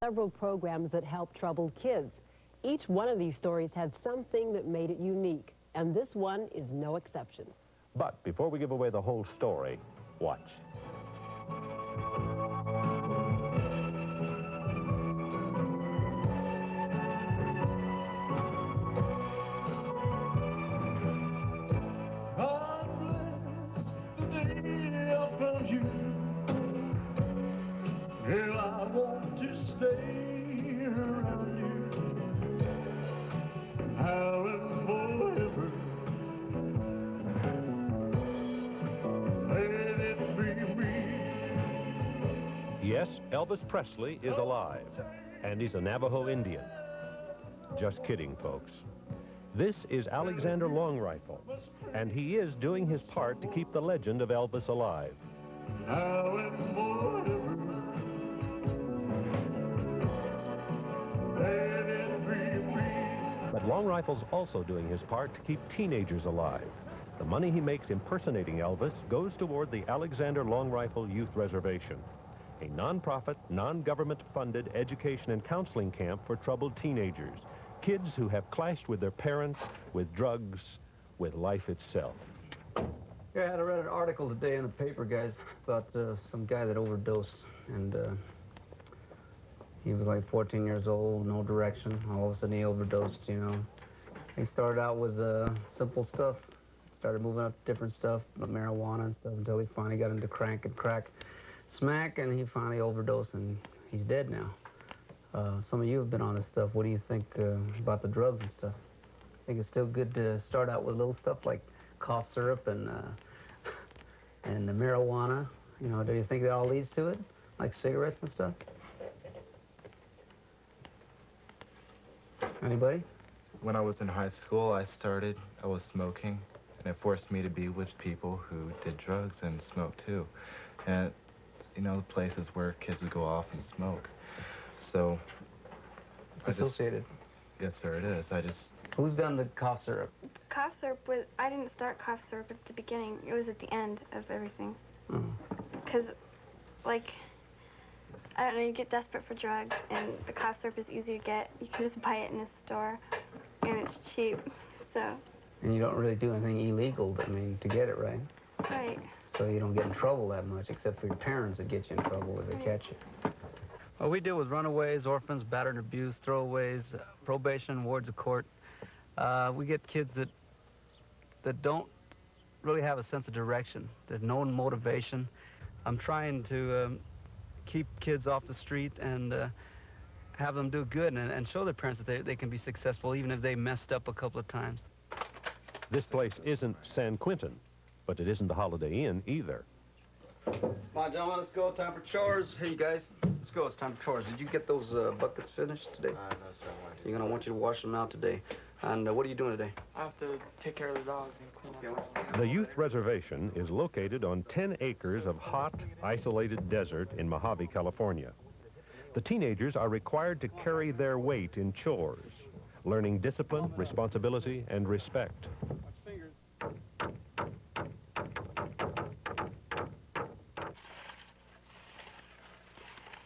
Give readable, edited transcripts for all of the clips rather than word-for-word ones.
Several programs that help troubled kids. Each one of these stories had something that made it unique, and this one is no exception. But before we give away the whole story, watch. Girl, I want to stay around you, now and forever. Let it be me. Yes, Elvis Presley is alive, and he's a Navajo Indian. Just kidding, folks. This is Alexander Longrifle, and he is doing his part to keep the legend of Elvis alive. Now and forever. But Longrifle's also doing his part to keep teenagers alive. The money he makes impersonating Elvis goes toward the Alexander Longrifle Youth Reservation, a non-profit, non-government-funded education and counseling camp for troubled teenagers, kids who have clashed with their parents, with drugs, with life itself. Yeah, I read an article today in the paper, guys, about some guy that overdosed, and he was like 14 years old, no direction. All of a sudden he overdosed, you know. He started out with simple stuff, started moving up different stuff, marijuana and stuff, until he finally got into crack and crack smack, and he finally overdosed, and he's dead now. Some of you have been on this stuff. What do you think about the drugs and stuff? Think it's still good to start out with little stuff like cough syrup and the marijuana? You know, do you think that all leads to it? Like cigarettes and stuff? Anybody? When I was in high school, I was smoking, and it forced me to be with people who did drugs and smoked too. And, you know, places where kids would go off and smoke. So... It's associated. Yes, sir, it is. Who's done the cough syrup? Cough syrup was... I didn't start cough syrup at the beginning. It was at the end of everything. Because, like... I don't know, you get desperate for drugs, and the cough syrup is easy to get. You can just buy it in a store, and it's cheap, so... And you don't really do anything illegal, I mean, to get it, right? Right. So you don't get in trouble that much, except for your parents that get you in trouble if they catch you. Well, we deal with runaways, orphans, battered and abused, throwaways, probation, wards of court. We get kids that don't really have a sense of direction. There's no motivation. I'm trying to... keep kids off the street and have them do good and show their parents that they can be successful even if they messed up a couple of times. This place isn't San Quentin, but it isn't the Holiday Inn either. Come on, gentlemen, let's go. Time for chores. Hey, you guys, let's go. It's time for chores. Did you get those buckets finished today? No, sir, You're going to want you to wash them out today. And what are you doing today? I have to take care of the dogs and clean up. The Youth Reservation is located on 10 acres of hot, isolated desert in Mojave, California. The teenagers are required to carry their weight in chores, learning discipline, responsibility, and respect.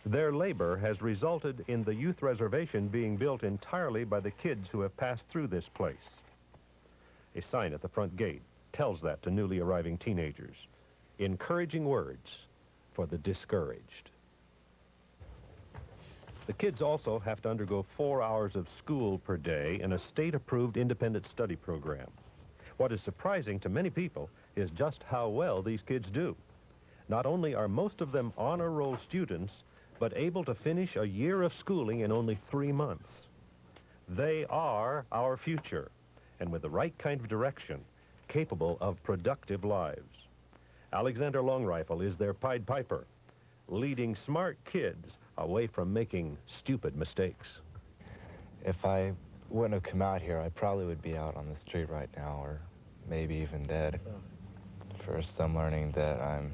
Their labor has resulted in the Youth Reservation being built entirely by the kids who have passed through this place. A sign at the front gate tells that to newly arriving teenagers. Encouraging words for the discouraged. The kids also have to undergo 4 hours of school per day in a state-approved independent study program. What is surprising to many people is just how well these kids do. Not only are most of them honor roll students, but able to finish a year of schooling in only 3 months. They are our future, and with the right kind of direction, capable of productive lives. Alexander Longrifle is their Pied Piper, leading smart kids away from making stupid mistakes. If I wouldn't have come out here, I probably would be out on the street right now, or maybe even dead. First, I'm learning that I'm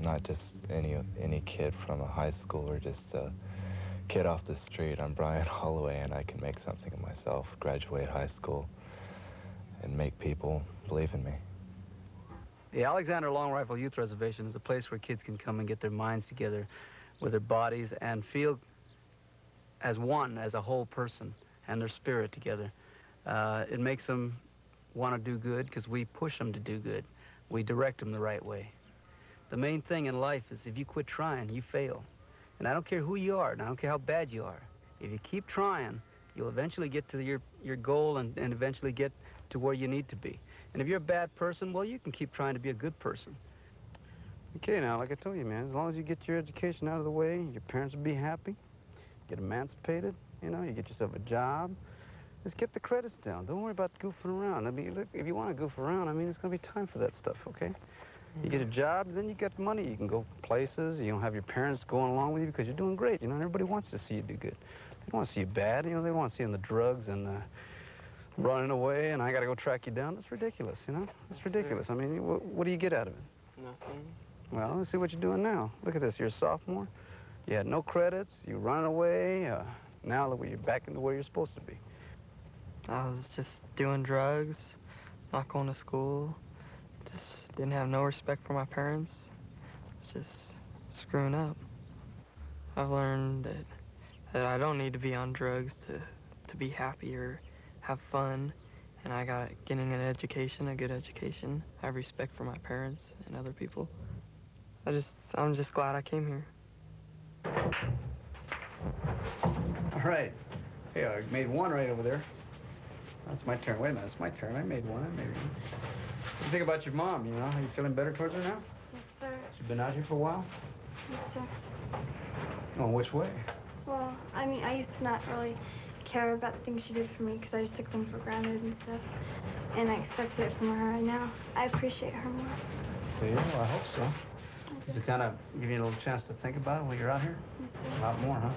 not just any kid from a high school or just a kid off the street. I'm Brian Holloway, and I can make something of myself, graduate high school, and make people believe in me. The Alexander Longrifle Youth Reservation is a place where kids can come and get their minds together with their bodies and feel as one, as a whole person, and their spirit together. It makes them want to do good because we push them to do good. We direct them the right way. The main thing in life is if you quit trying, you fail. And I don't care who you are, and I don't care how bad you are. If you keep trying, you'll eventually get to your goal and eventually get to where you need to be. And if you're a bad person, well, you can keep trying to be a good person. Okay, now, like I told you, man, as long as you get your education out of the way, your parents will be happy, get emancipated, you know, you get yourself a job. Just get the credits down. Don't worry about goofing around. I mean, look, if you want to goof around, I mean, it's going to be time for that stuff, okay? You get a job, then you get money. You can go places. You don't have your parents going along with you because you're doing great. You know, everybody wants to see you do good. They don't want to see you bad. You know, they want to see you in the drugs and running away, and I got to go track you down. That's ridiculous, you know? That's ridiculous. I mean, what do you get out of it? Nothing. Well, let's see what you're doing now. Look at this. You're a sophomore. You had no credits. You running away. Now look, you're back into where you're supposed to be. I was just doing drugs, not going to school. Just didn't have no respect for my parents. Just screwing up. I've learned that I don't need to be on drugs to be happy or have fun. And I got getting an education, a good education. I have respect for my parents and other people. I'm just glad I came here. All right. Hey, I made one right over there. That's my turn. Wait a minute, it's my turn. I made one. What do you think about your mom, you know? Are you feeling better towards her now? Yes, sir. She's been out here for a while? Yes, sir. Oh, which way? Well, I mean, I used to not really care about the things she did for me because I just took them for granted and stuff. And I expected it from her, and now I appreciate her more. Yeah, well, I hope so. Just to kind of give you a little chance to think about it while you're out here? Yes, sir. A lot more, huh?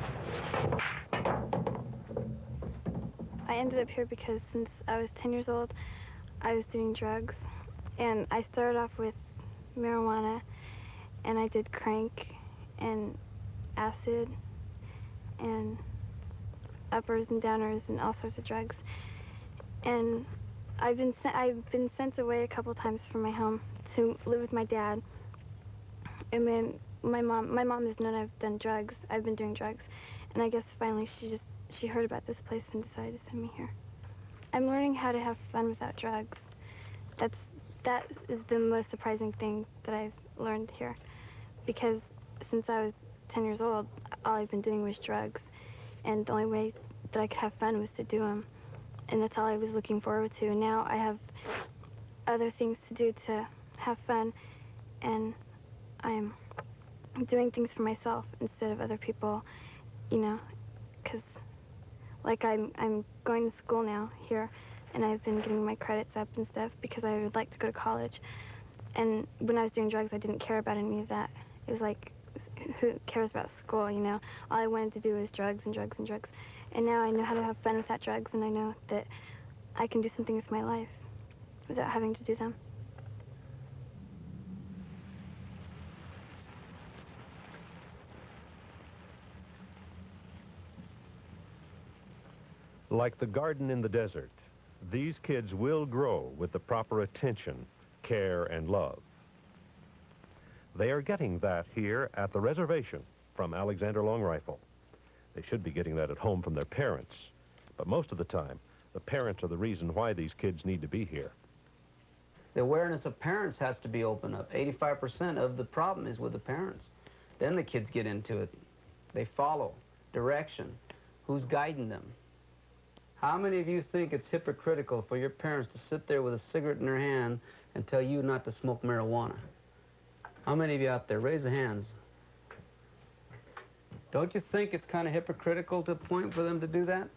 I ended up here because since I was 10 years old, I was doing drugs. And I started off with marijuana, and I did crank and acid and uppers and downers and all sorts of drugs. And I've been sent away a couple times from my home to live with my dad. And then my mom has known I've done drugs. I've been doing drugs. And I guess finally she heard about this place and decided to send me here. I'm learning how to have fun without drugs. That is the most surprising thing that I've learned here. Because since I was 10 years old, all I've been doing was drugs. And the only way that I could have fun was to do them. And that's all I was looking forward to. And now I have other things to do to have fun. And I'm doing things for myself instead of other people, you know, because like I'm going to school now here, and I've been getting my credits up and stuff because I would like to go to college. And when I was doing drugs, I didn't care about any of that. It was like, who cares about school, you know? All I wanted to do was drugs and drugs and drugs. And now I know how to have fun without drugs, and I know that I can do something with my life without having to do them. Like the garden in the desert, these kids will grow with the proper attention, care, and love. They are getting that here at the reservation from Alexander Longrifle. They should be getting that at home from their parents, but most of the time, the parents are the reason why these kids need to be here. The awareness of parents has to be opened up. 85% of the problem is with the parents. Then the kids get into it. They follow direction. Who's guiding them? How many of you think it's hypocritical for your parents to sit there with a cigarette in their hand and tell you not to smoke marijuana? How many of you out there? Raise the hands. Don't you think it's kind of hypocritical to point for them to do that?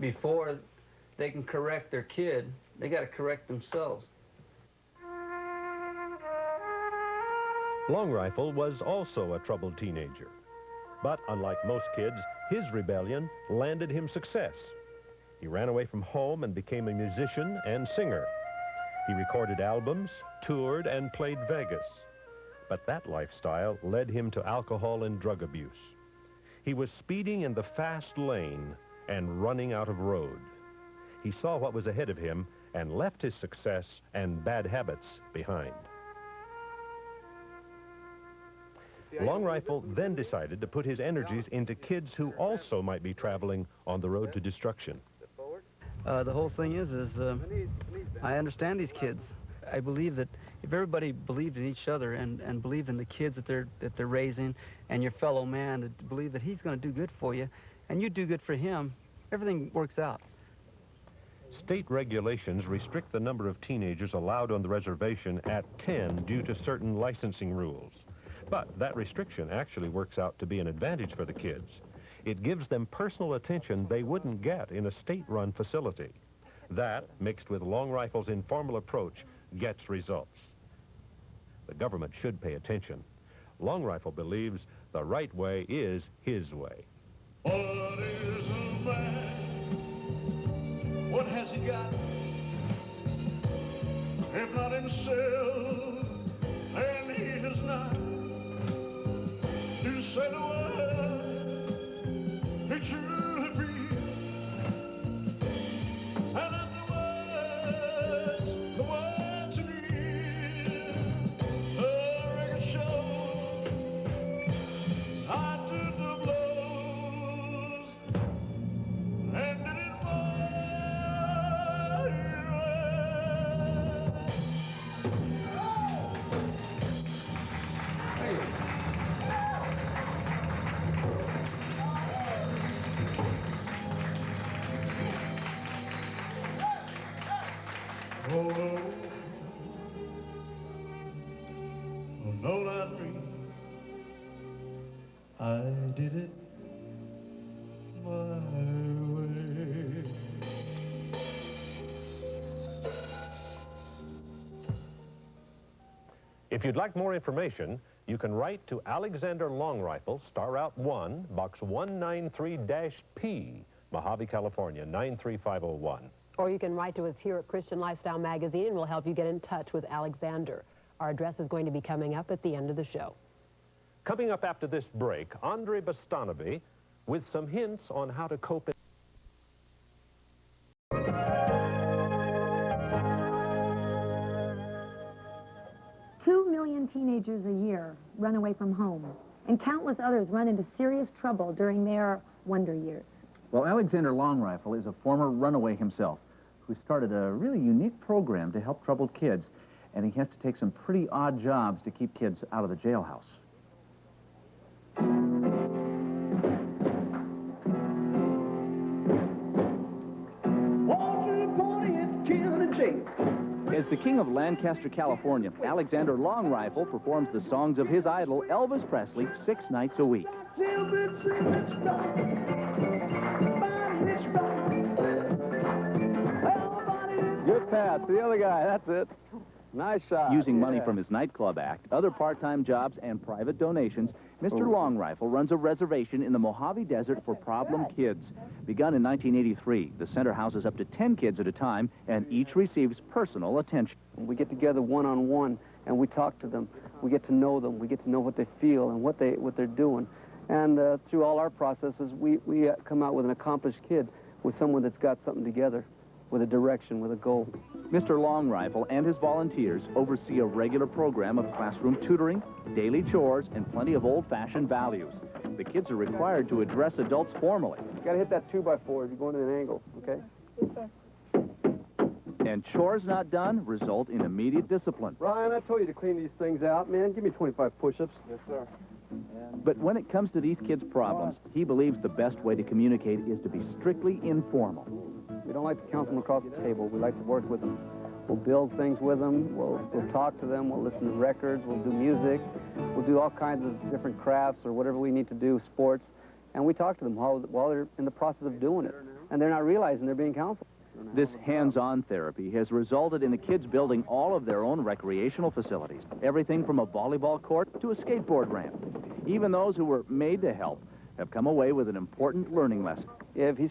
Before they can correct their kid, they got to correct themselves. Longrifle was also a troubled teenager. But unlike most kids, his rebellion landed him success. He ran away from home and became a musician and singer. He recorded albums, toured, and played Vegas. But that lifestyle led him to alcohol and drug abuse. He was speeding in the fast lane and running out of road. He saw what was ahead of him and left his success and bad habits behind. Longrifle then decided to put his energies into kids who also might be traveling on the road to destruction. The whole thing is I understand these kids. I believe that if everybody believed in each other and believed in the kids that they're raising and your fellow man, to believe that he's going to do good for you and you do good for him, everything works out. State regulations restrict the number of teenagers allowed on the reservation at 10 due to certain licensing rules. But that restriction actually works out to be an advantage for the kids. It gives them personal attention they wouldn't get in a state-run facility. That, mixed with Longrifle's informal approach, gets results. The government should pay attention. Longrifle believes the right way is his way. What is a man? What has he got? If not himself, and he has not to say the words he truly feels, and afterwards the words he needs. The record shows I took the blows and did it my way. Oh, no, not me. I did it my way. If you'd like more information, you can write to Alexander Longrifle, Star Route 1, Box 193-P, Mojave, California, 93501. Or you can write to us here at Christian Lifestyle Magazine, and we'll help you get in touch with Alexander. Our address is going to be coming up at the end of the show. Coming up after this break, Andre Bastanovi with some hints on how to cope. 2 million teenagers a year run away from home, and countless others run into serious trouble during their wonder years. Well, Alexander Longrifle is a former runaway himself who started a really unique program to help troubled kids, and he has to take some pretty odd jobs to keep kids out of the jailhouse. As the king of Lancaster, California, Alexander Longrifle performs the songs of his idol, Elvis Presley, 6 nights a week. Good pass. The other guy. That's it. Nice shot. Using money from his nightclub act, other part-time jobs, and private donations, Mr. Longrifle runs a reservation in the Mojave Desert for problem kids. Begun in 1983, the center houses up to 10 kids at a time, and each receives personal attention. We get together one-on-one, and we talk to them. We get to know them. We get to know what they feel and what they're doing. And through all our processes, we come out with an accomplished kid, with someone that's got something together, with a direction, with a goal. Mr. Longrifle and his volunteers oversee a regular program of classroom tutoring, daily chores, and plenty of old-fashioned values. The kids are required to address adults formally. You got to hit that 2x4 if you're going at an angle, okay? And chores not done result in immediate discipline. Ryan, I told you to clean these things out, man. Give me 25 push-ups. Yes, sir. But when it comes to these kids' problems, he believes the best way to communicate is to be strictly informal. We don't like to counsel them across the table. We like to work with them. We'll build things with them. We'll talk to them. We'll listen to records. We'll do music. We'll do all kinds of different crafts or whatever we need to do, sports. And we talk to them while they're in the process of doing it. And they're not realizing they're being counseled. This hands-on therapy has resulted in the kids building all of their own recreational facilities, everything from a volleyball court to a skateboard ramp. Even those who were made to help have come away with an important learning lesson. If he's